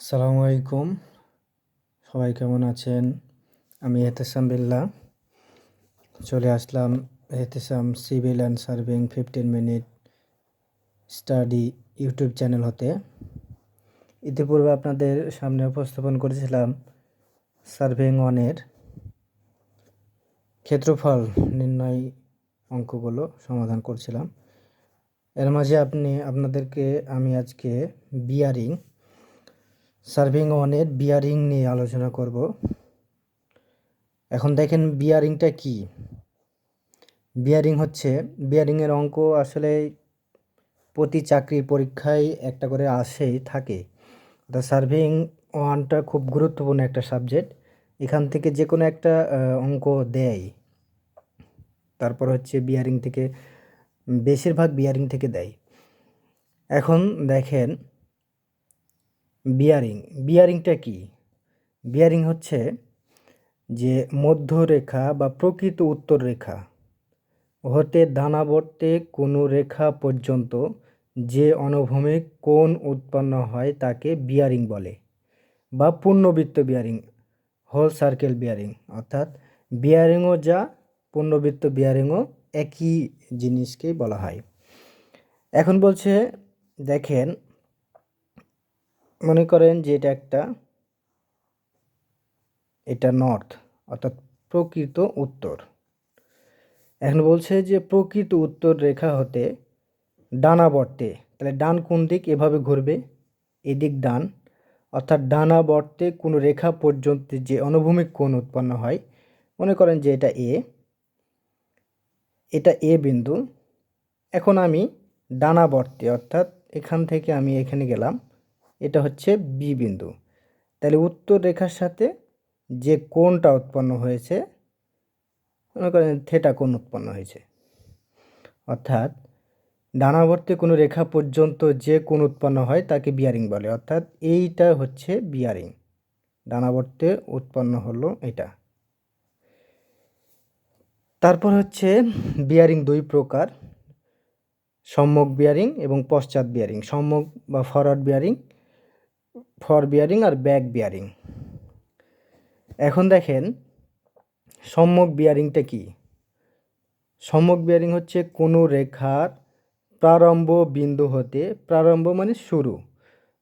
আসসালামু আলাইকুম। সবাই কেমন আছেন? আমি এহতেশাম বিল্লাহ চলে আসলাম Ehtesham civil and surveying 15 minute study YouTube channel হতে। ইতিপূর্বে আপনাদের সামনে উপস্থাপন করেছিলাম সার্ভেইং 1-এর ক্ষেত্রফল নির্ণয় অঙ্কগুলো সমাধান করছিলাম। এর মাঝে আপনাদেরকে আমি আজকে বিয়ারিং সার্ভেইং 1-এর বিয়ারিং নিয়ে আলোচনা করব। এখন দেখেন বিয়ারিংটা কি। বিয়ারিংয়ের অঙ্ক আসলে প্রতি চাকরির পরীক্ষায় একটা করে আসেই থাকে। অর্থাৎ সার্ভেইং 1টা খুব গুরুত্বপূর্ণ একটা সাবজেক্ট। এখান থেকে যে কোনো একটা অঙ্ক দেয়। তারপর হচ্ছে বিয়ারিং থেকে বেশিরভাগ বিয়ারিং থেকে দেয়। এখন দেখেন বিয়ারিংটা কি। বিয়ারিং হচ্ছে যে মধ্যরেখা বা প্রকৃত উত্তর রেখা হতে দানাবর্তে কোনো রেখা পর্যন্ত যে অনুভূমিক কোণ উৎপন্ন হয় তাকে বিয়ারিং বলে, বা পূর্ণবৃত্ত বিয়ারিং, হোল সার্কেল বিয়ারিং। অর্থাৎ বিয়ারিংও যা, পূর্ণবৃত্ত বিয়ারিংও একই জিনিসকেই বলা হয়। এখন বলছে দেখেন, মনে করেন যে এটা নর্থ, অর্থাৎ প্রকৃত উত্তর। এখন বলছে যে প্রকৃত উত্তর রেখা হতে ডানাবর্তে, তাহলে ডান কোন দিক, এভাবে ঘুরবে, এদিক ডান, অর্থাৎ ডানাবর্তে কোনো রেখা পর্যন্ত যে অনুভূমিক কোণ উৎপন্ন হয়। মনে করেন যে এটা এ বিন্দু। এখন আমি ডানাবর্তে, অর্থাৎ এখান থেকে আমি এখানে গেলাম, এটা হচ্ছে বি বিন্দু। তাহলে উত্তর রেখার সাথে যে কোণটা উৎপন্ন হয়েছে, মনে করেন থেটা কোণ উৎপন্ন হয়েছে। অর্থাৎ ডানাবর্তে কোনো রেখা পর্যন্ত যে কোণ উৎপন্ন হয় তাকে বিয়ারিং বলে। অর্থাৎ এইটা হচ্ছে বিয়ারিং, ডানাবর্তে উৎপন্ন হলো এটা। তারপর হচ্ছে বিয়ারিং দুই প্রকার, সম্মুখ বিয়ারিং এবং পশ্চাৎ বিয়ারিং। সম্মুখ বা ফরওয়ার্ড বিয়ারিং, ফর বিয়ারিং আর ব্যাক বিয়ারিং। এখন দেখেন সম্মুখ বিয়ারিংটা কি। সম্মুখ বিয়ারিং হচ্ছে কোনো রেখার প্রারম্ভ বিন্দু হতে, প্রারম্ভ মানে শুরু,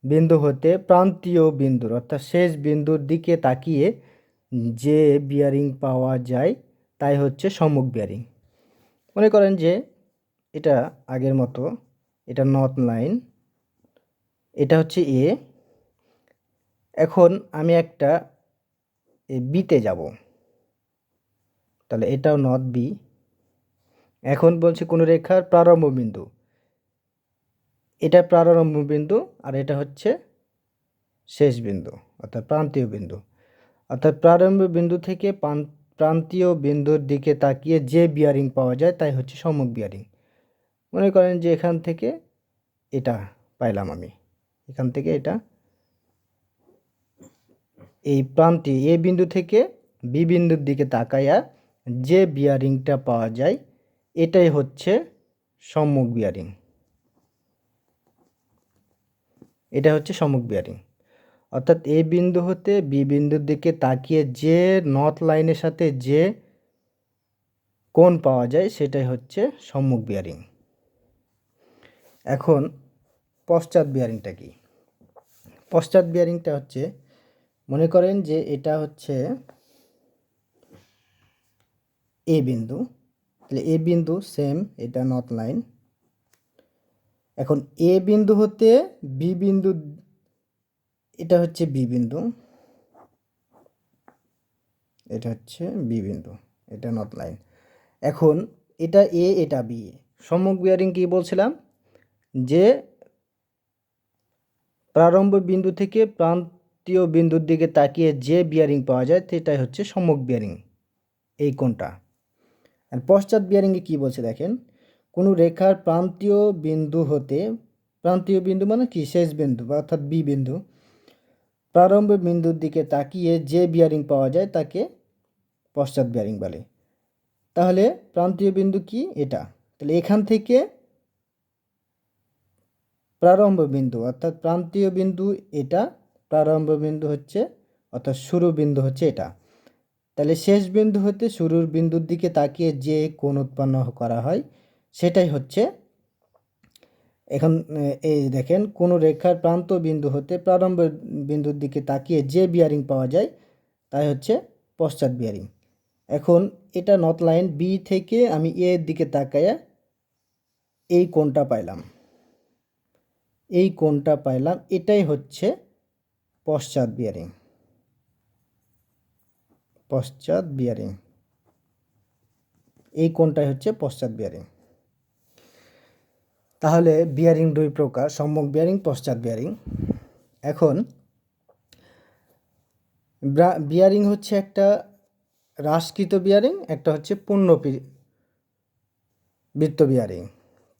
বিন্দু হতে প্রান্তীয় বিন্দুর, অর্থাৎ শেষ বিন্দুর দিকে তাকিয়ে যে বিয়ারিং পাওয়া যায় তাই হচ্ছে সম্মুখ বিয়ারিং। মনে করেন যে এটা আগের মতো, এটা নর্থ লাইন, এটা হচ্ছে এ। এখন আমি একটা বিতে যাব, তাহলে এটাও নর্থ বি। এখন বলছে কোনো রেখার প্রারম্ভ বিন্দু, এটা প্রারম্ভ বিন্দু আর এটা হচ্ছে শেষ বিন্দু, অর্থাৎ প্রান্তীয় বিন্দু। অর্থাৎ প্রারম্ভ বিন্দু থেকে প্রান্তীয় বিন্দুর দিকে তাকিয়ে যে বিয়ারিং পাওয়া যায় তাই হচ্ছে সম্মুখ বিয়ারিং। মনে করেন যে এখান থেকে এটা পাইলাম আমি, এখান থেকে এটা, এই প্রান্তীয় এ বিন্দু থেকে বি বিন্দুর দিকে তাকাইয়া যে বিয়ারিংটা পাওয়া যায় এটাই হচ্ছে সম্মুখ বিয়ারিং। এটা হচ্ছে সম্মুখ বিয়ারিং। অর্থাৎ এ বিন্দু হতে বি বিন্দুর দিকে তাকিয়ে যে নর্থ লাইনের সাথে যে কোণ পাওয়া যায় সেটাই হচ্ছে সম্মুখ বিয়ারিং। এখন পশ্চাৎ বিয়ারিংটা কি। পশ্চাৎ বিয়ারিংটা হচ্ছে, মনে করেন যে এটা হচ্ছে এ বিন্দু, তাহলে এ বিন্দু সেম, এটা নর্থ লাইন। এখন এ বিন্দু হতে বি বিন্দু, এটা হচ্ছে বি বিন্দু, এটা হচ্ছে বি বিন্দু, এটা নর্থ লাইন। এখন এটা এ, এটা বি। সম্মুখ বিয়ারিং কি বলছিলাম, যে প্রারম্ভ বিন্দু থেকে প্রান্তীয় বিন্দুর দিকে তাকিয়ে যে বিয়ারিং পাওয়া যায় সেটাই হচ্ছে সম্মুখ বিয়ারিং, এই কোণটা। আর পশ্চাৎ বিয়ারিংয়ে কী বলছে দেখেন, কোনো রেখার প্রান্তীয় বিন্দু হতে, প্রান্তীয় বিন্দু মানে কি, শেষ বিন্দু অর্থাৎ বি বিন্দু, প্রারম্ভ বিন্দুর দিকে তাকিয়ে যে বিয়ারিং পাওয়া যায় তাকে পশ্চাৎ বিয়ারিং বলে। তাহলে প্রান্তীয় বিন্দু কি, এটা, তাহলে এখান থেকে প্রারম্ভ বিন্দু অর্থাৎ প্রান্তীয় বিন্দু এটা, প্রারম্ভ বিন্দু হচ্ছে অর্থাৎ শুরু বিন্দু হচ্ছে এটা। তাহলে শেষ বিন্দু হতে শুরুর বিন্দুর দিকে তাকিয়ে যে কোণ উৎপন্ন করা হয় সেটাই হচ্ছে এখন এই দেখেন কোনো রেখার প্রান্ত বিন্দু হতে প্রারম্ভ বিন্দুর দিকে তাকিয়ে যে বিয়ারিং পাওয়া যায় তাই হচ্ছে পশ্চাৎ বিয়ারিং। এখন এটা নর্থ লাইন বি থেকে আমি এ এর দিকে তাকায়া এই কোণটা পাইলাম, এই কোণটা পাইলাম, এটাই হচ্ছে পশ্চাৎ বিয়ারিং। পশ্চাৎ বিয়ারিং, এই কোণটাই হচ্ছে পশ্চাৎ বিয়ারিং। তাহলে বিয়ারিং দুই প্রকার, সম্মুখ বিয়ারিং, পশ্চাৎ বিয়ারিং। এখন বিয়ারিং হচ্ছে একটা হ্রাসকৃত বিয়ারিং, একটা হচ্ছে বৃত্ত বিয়ারিং।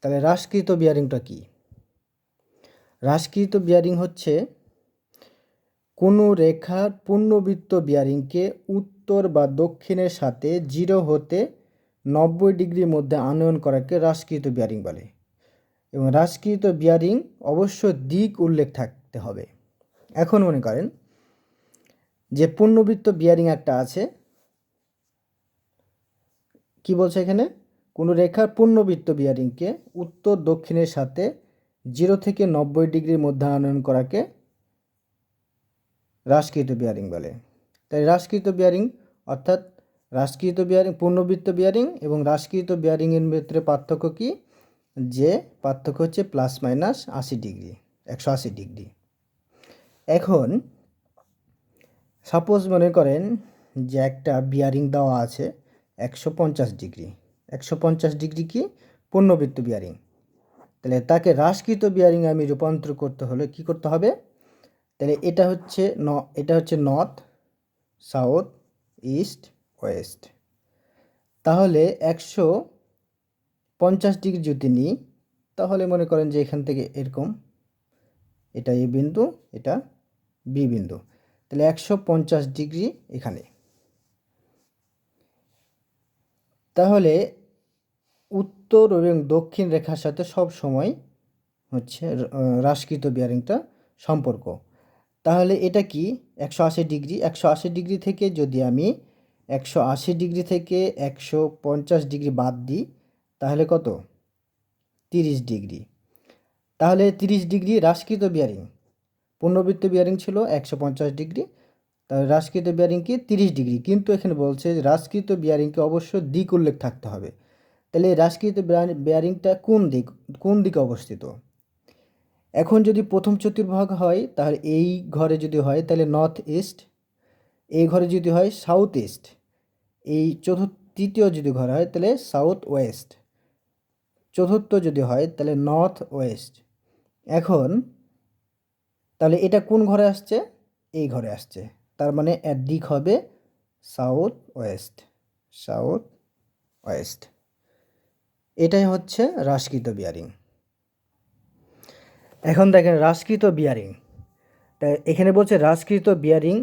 তাহলে হ্রাসকৃত বিয়ারিংটা কি? হ্রাসকৃত বিয়ারিং হচ্ছে কোনো রেখার পূর্ণবৃত্ত বিয়ারিংকে উত্তর বা দক্ষিণের সাথে 0 হতে 90 ডিগ্রির মধ্যে আনয়ন করাকে হ্রাসকৃত বিয়ারিং বলে। এবং হ্রাসকৃত বিয়ারিং অবশ্য দিক উল্লেখ থাকতে হবে। এখন মনে করেন যে পূর্ণবৃত্ত বিয়ারিং একটা আছে, কি বলছে এখানে, কোনো রেখার পূর্ণবৃত্ত বিয়ারিংকে উত্তর দক্ষিণের সাথে 0 থেকে 90 ডিগ্রির মধ্যে আনয়ন করাকে হ্রাসকৃত বিয়ারিং বলে। তাই হ্রাসকৃত বিয়ারিং অর্থাৎ হ্রাসকৃত বিয়ারিং, পূর্ণবৃত্ত বিয়ারিং এবং হ্রাসকৃত বিয়ারিংয়ের ভিতরে পার্থক্য কি? যে পার্থক্য হচ্ছে প্লাস মাইনাস 80 ডিগ্রি, 180 ডিগ্রি। এখন সাপোজ মনে করেন যে একটা বিয়ারিং দেওয়া আছে 150 ডিগ্রি, 150 ডিগ্রি কি পূর্ণবৃত্ত বিয়ারিং। তাহলে তাকে হ্রাসকৃত বিয়ারিং আমি রূপান্তর করতে হলে কি করতে হবে? তাহলে এটা হচ্ছে নর্থ, সাউথ, ইস্ট, ওয়েস্ট। তাহলে 150 ডিগ্রি যদি নিই তাহলে মনে করেন যে এখান থেকে এরকম, এটা এ বিন্দু, এটা বি বিন্দু, তাহলে 150 ডিগ্রি এখানে। তাহলে উত্তর এবং দক্ষিণ রেখার সাথে সব সময় হচ্ছে হ্রাসকৃত বিয়ারিংটা সম্পর্ক। তাহলে এটা কি 180 ডিগ্রি, 180 ডিগ্রি থেকে যদি আমি 180 ডিগ্রি থেকে 150 ডিগ্রি বাদ দিই তাহলে কত? 30 ডিগ্রি। তাহলে 30 ডিগ্রি হ্রাসকৃত বিয়ারিং। পূর্ণবৃত্ত বিয়ারিং ছিল 150 ডিগ্রি, তাহলে হ্রাসকৃত বিয়ারিং কি 30 ডিগ্রি। কিন্তু এখানে বলছে হ্রাসকৃত বিয়ারিংকে অবশ্য দিক উল্লেখ থাকতে হবে। তাহলে হ্রাসকৃত বিয়ারিংটা কোন দিকে অবস্থিত? এখন যদি প্রথম চতুর্ভাগ হয় তাহলে এই ঘরে যদি হয় তাহলে নর্থ ইস্ট, এই ঘরে যদি হয় সাউথ ইস্ট, এই তৃতীয় যদি ঘর হয় তাহলে সাউথ ওয়েস্ট, চতুর্থ যদি হয় তাহলে নর্থ ওয়েস্ট। এখন তাহলে এটা কোন ঘরে আসছে? এই ঘরে আসছে, তার মানে এর দিক হবে সাউথ ওয়েস্ট, সাউথ ওয়েস্ট। এটাই হচ্ছে হ্রাসকৃত বিয়ারিং। এখন দেখেন হ্রাসকৃত বিয়ারিং, তাই এখানে বলছে হ্রাসকৃত বিয়ারিং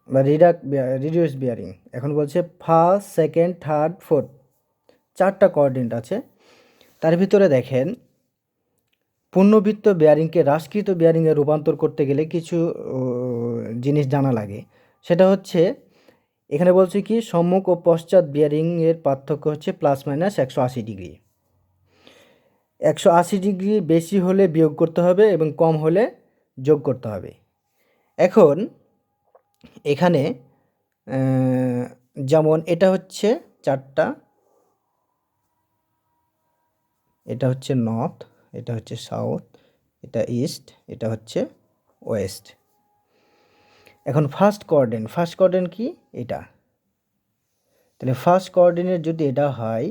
বা রিডিউস বিয়ারিং। এখন বলছে ফার্স্ট, সেকেন্ড, থার্ড, ফোর্থ, 4টা কোঅর্ডিনেট আছে। তার ভিতরে দেখেন পূর্ণবৃত্ত বিয়ারিংকে হ্রাসকৃত বিয়ারিংয়ে রূপান্তর করতে গেলে কিছু জিনিস জানা লাগে। সেটা হচ্ছে এখানে বলছে কি সম্মুখ ও পশ্চাৎ বিয়ারিংয়ের পার্থক্য হচ্ছে প্লাস মাইনাস 180 ডিগ্রি। 180 ডিগ্রি বেশি হলে বিয়োগ করতে হবে এবং কম হলে যোগ করতে হবে। এখন এখানে যেমন এটা হচ্ছে 4টা, এটা হচ্ছে নর্থ, এটা হচ্ছে সাউথ, এটা ইস্ট, এটা হচ্ছে ওয়েস্ট। এখন ফার্স্ট কোঅর্ডিনেট কি? এটা। তাহলে ফার্স্ট কোঅর্ডিনেট যদি এটা হয়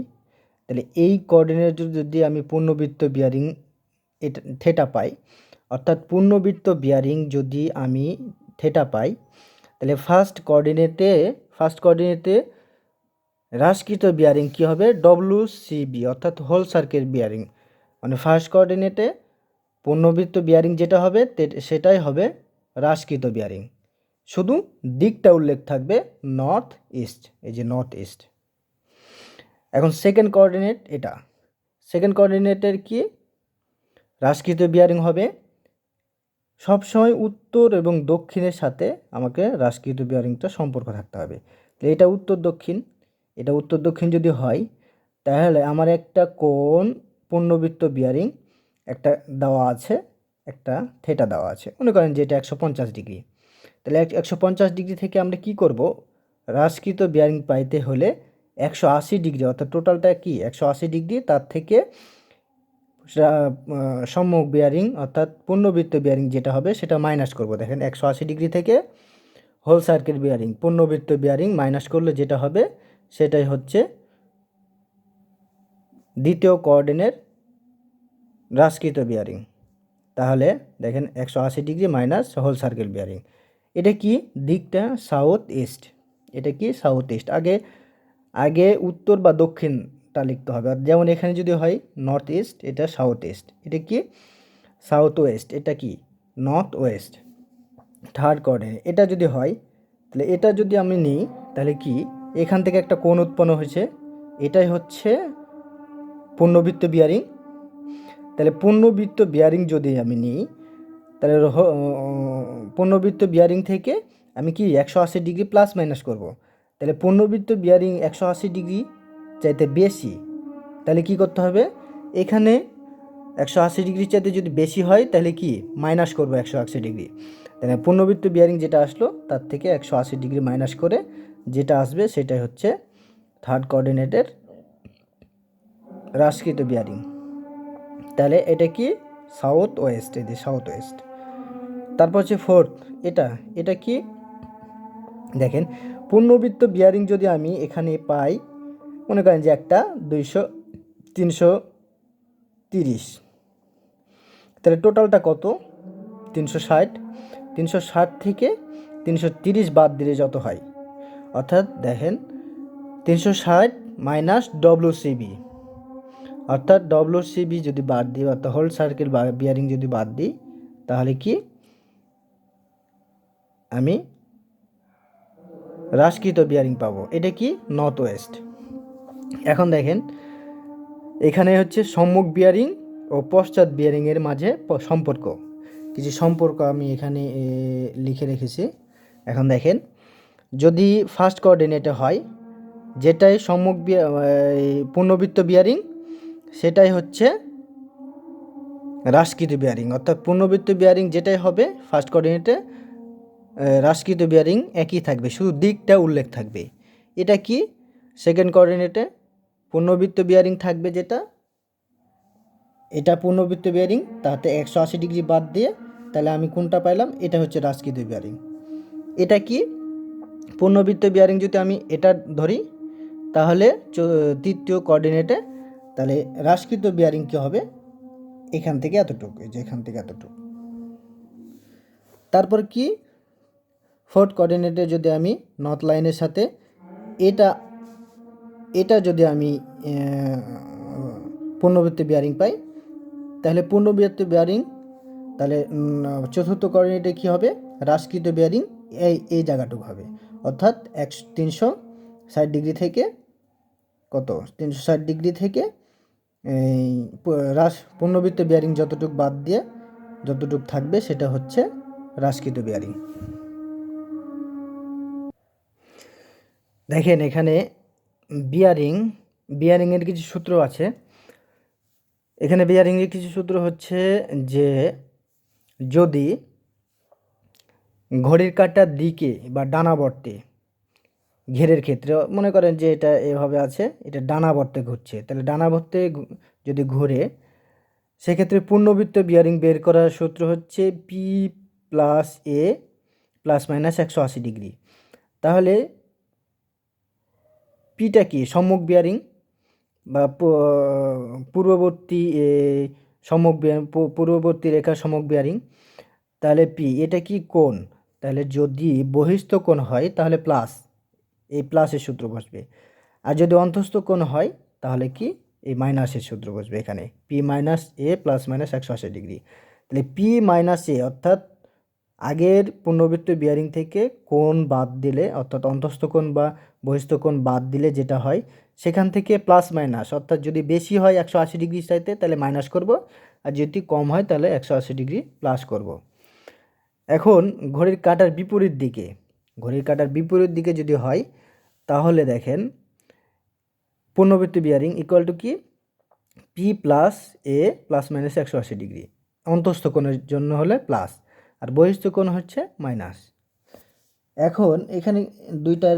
তাহলে এই কোঅর্ডিনেট যদি আমি পূর্ণবৃত্ত বিয়ারিং এটা থেটা পাই, অর্থাৎ পূর্ণবৃত্ত বিয়ারিং যদি আমি থেটা পাই তাহলে ফার্স্ট কোঅর্ডিনেটে হ্রাসকৃত বিয়ারিং কি হবে? WCB অর্থাৎ হোল সার্কেল বিয়ারিং। মানে ফার্স্ট কোঅর্ডিনেটে পূর্ণবৃত্ত বিয়ারিং যেটা হবে সেটাই হবে হ্রাসকৃত বিয়ারিং, শুধু দিকটা উল্লেখ থাকবে নর্থ ইস্ট, এই যে নর্থ ইস্ট। এখন সেকেন্ড কোঅর্ডিনেট এটা, সেকেন্ড কোঅর্ডিনেটের কি হ্রাসকৃত বিয়ারিং হবে সবসময় উত্তর এবং দক্ষিণের সাথে আমাকে হ্রাসকৃত বিয়ারিংটা সম্পর্ক থাকতে হবে। এটা উত্তর দক্ষিণ, এটা উত্তর দক্ষিণ যদি হয় তাহলে আমার একটা কোণ পূর্ণবৃত্ত বিয়ারিং একটা দেওয়া আছে, একটা থেটা দেওয়া আছে, মনে করেন যে এটা 150 ডিগ্রি। তাহলে 150 ডিগ্রি থেকে আমরা কি করব, হ্রাসকৃত বিয়ারিং পাইতে হলে 180 ডিগ্রি, অর্থাৎ টোটালটা কি 180 ডিগ্রি, তার থেকে সম্মুখ বিয়ারিং অর্থাৎ পূর্ণবৃত্ত বিয়ারিং যেটা হবে সেটা মাইনাস করব। দেখেন 180 ডিগ্রি থেকে হোল সার্কেল বিয়ারিং পূর্ণবৃত্ত বিয়ারিং মাইনাস করলে যেটা হবে সেটাই হচ্ছে দ্বিতীয় কোঅর্ডিনেট হ্রাসকৃত বিয়ারিং। তাহলে দেখেন 180 degree minus whole circle bearing, এটা কি দিকটা সাউথ ইস্ট, এটা কি সাউথ ইস্ট। আগে উত্তর বা দক্ষিণটা লিখতে হবে, যেমন এখানে যদি হয় নর্থ ইস্ট, এটা সাউথ ইস্ট, এটা কি সাউথ ওয়েস্ট, এটা কি নর্থ ওয়েস্ট। থার্ড কোঅর্ডিনেট এটা যদি হয় তাহলে এটা যদি আমি নিই তাহলে কি এখান থেকে একটা কোণ উৎপন্ন হয়েছে, এটাই হচ্ছে পূর্ণবৃত্ত বিয়ারিং। তাহলে পূর্ণবৃত্ত বিয়ারিং যদি আমি নিই তাহলে পূর্ণবৃত্ত বিয়ারিং থেকে আমি কি 180 ডিগ্রি প্লাস মাইনাস করব। তাহলে পূর্ণবৃত্ত বিয়ারিং 180 ডিগ্রি চাইতে বেশি, তাহলে কি করতে হবে, এখানে 180 ডিগ্রি চাইতে যদি বেশি হয় তাহলে কি মাইনাস করব 180 ডিগ্রি। তাহলে পূর্ণবৃত্ত বিয়ারিং যেটা আসলো তার থেকে 180 ডিগ্রি মাইনাস করে যেটা আসবে সেটাই হচ্ছে থার্ড কোঅর্ডিনেটের হ্রাসকৃত বিয়ারিং। তাহলে এটা কি সাউথ ওয়েস্ট, এই যে সাউথ ওয়েস্ট। তারপর হচ্ছে ফোর্থ, এটা কি দেখেন পূর্ণবৃত্ত বিয়ারিং যদি আমি এখানে পাই, মনে করেন যে একটা 330, তাহলে টোটালটা কত 360, 360 থেকে 330 বাদ দিলে যত হয়, অর্থাৎ দেখেন 360 মাইনাস WCB, অর্থাৎ WCB যদি বাদ দিই অর্থাৎ হোল সার্কেল বিয়ারিং যদি বাদ দিই তাহলে কি আমি হ্রাসকৃত বিয়ারিং পাবো, এটা কি নর্থ ওয়েস্ট। এখন দেখেন এখানে হচ্ছে সম্মুখ বিয়ারিং ও পশ্চাৎ বিয়ারিংয়ের মাঝে সম্পর্ক, কিছু সম্পর্ক আমি এখানে লিখে রেখেছি। এখন দেখেন যদি ফার্স্ট কোঅর্ডিনেটে হয় যেটাই সম্মুখ পূর্ণবৃত্ত বিয়ারিং সেটাই হচ্ছে হ্রাসকৃত বিয়ারিং, অর্থাৎ পূর্ণবৃত্ত বিয়ারিং যেটাই হবে ফার্স্ট কোঅর্ডিনেটে হ্রাসকৃত বিয়ারিং একই থাকবে, শুধু দিকটা উল্লেখ থাকবে। এটা কি সেকেন্ড কোঅর্ডিনেটে পূর্ণবৃত্ত বিয়ারিং থাকবে, যেটা এটা পূর্ণবৃত্ত বিয়ারিং, তাতে 180 ডিগ্রি বাদ দিয়ে তাহলে আমি কোনটা পাইলাম, এটা হচ্ছে হ্রাসকৃত বিয়ারিং। এটা কি পূর্ণবৃত্ত বিয়ারিং যদি আমি এটা ধরি তাহলে তৃতীয় কোঅর্ডিনেটে তাহলে হ্রাসকৃত বিয়ারিং কী হবে, এখান থেকে এতটুকু, এই যে এখান থেকে এতটুকু। তারপর কি ফোর্থ কোঅর্ডিনেটে যদি আমি নর্থ লাইনের সাথে এটা যদি আমি পূর্ণবৃত্ত বিয়ারিং পাই তাহলে পূর্ণবৃত্ত বিয়ারিং তাহলে চতুর্থ কোঅর্ডিনেটে কী হবে, হ্রাসকৃত বিয়ারিং এই জায়গাটুকু হবে, অর্থাৎ 360 ডিগ্রি থেকে কত 360 ডিগ্রি থেকে পূর্ণবৃত্ত বিয়ারিং যতটুকু বাদ দিয়ে যতটুকু থাকবে সেটা হচ্ছে হ্রাসকৃত বিয়ারিং। দেখেন এখানে বিয়ারিংয়ের কিছু সূত্র আছে। এখানে বিয়ারিংয়ের কিছু সূত্র হচ্ছে যে যদি ঘড়ির কাঁটার দিকে বা ডানাবর্তে ঘেরের ক্ষেত্রে মনে করেন যে এটা এভাবে আছে, এটা ডানাবর্তে ঘুরছে, তাহলে ডানাবর্তে যদি ঘুরে সেক্ষেত্রে পূর্ণবৃত্ত বিয়ারিং বের করার সূত্র হচ্ছে P plus A plus minus 180 degree. তাহলে পিটা কি সম্মুখ বিয়ারিং বা পূর্ববর্তী রেখার সম্মুখ বিয়ারিং, তাহলে পি এটা কি কোণ, তাহলে যদি বহিস্থ কোণ হয় তাহলে প্লাস এই প্লাসের সূত্র বসবে, আর যদি অন্তস্থ কোণ হয় তাহলে কি এই মাইনাসের সূত্র বসবে, এখানে পি মাইনাস এ প্লাস মাইনাস 180 ডিগ্রি। তাহলে পি মাইনাস এ অর্থাৎ আগের পূর্ণবৃত্ত বিয়ারিং থেকে কোণ বাদ দিলে অর্থাৎ অন্তস্থ কোণ বা বহিস্থ কোণ বাদ দিলে যেটা হয় সেখান থেকে প্লাস মাইনাস, অর্থাৎ যদি বেশি হয় 180 ডিগ্রি চাইতে তাহলে মাইনাস করব, আর যদি কম হয় তাহলে 180 ডিগ্রি প্লাস করব। এখন ঘড়ির কাঁটার বিপরীত দিকে যদি হয় তাহলে দেখেন পুনরাবৃত্তি বিয়ারিং ইকুয়াল টু কি পি প্লাস এ প্লাস মাইনাস 180 ডিগ্রি। অন্তস্থ কোণের জন্য হলে প্লাস আর বহিস্থ কোণ হচ্ছে মাইনাস। এখন এখানে দুইটা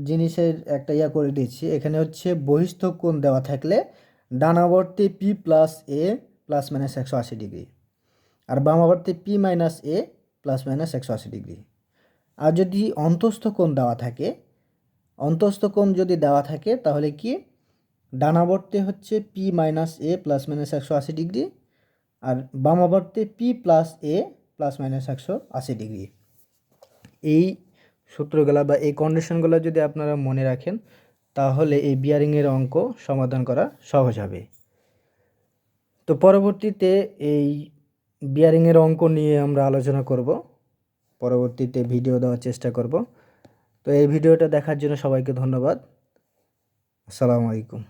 জিনিসের একটা করে দিয়েছি। এখানে হচ্ছে বহিস্থ কোণ দেওয়া থাকলে ডানাবর্তে পি প্লাস এ প্লাস মাইনাস 180 ডিগ্রি আর বামাবর্তে পি মাইনাস এ প্লাস মাইনাস 180 ডিগ্রি। আর যদি অন্তস্থ কোণ যদি দেওয়া থাকে তাহলে কি ডানাবর্তে হচ্ছে পি মাইনাস এ প্লাস মাইনাস 180 ডিগ্রি আর বামাবর্তে পি প্লাস এ প্লাস মাইনাস 180 ডিগ্রি। এই সূত্রগুলো বা এই কন্ডিশনগুলো যদি আপনারা মনে রাখেন তাহলে এই বিয়ারিংয়ের অঙ্ক সমাধান করা সহজ হবে। তো পরবর্তীতে এই বিয়ারিংয়ের অঙ্ক নিয়ে আমরা আলোচনা করব, পরবর্তীতে ভিডিও দেওয়ার চেষ্টা করব। তো এই ভিডিওটা দেখার জন্য সবাইকে ধন্যবাদ। আসসালামু আলাইকুম।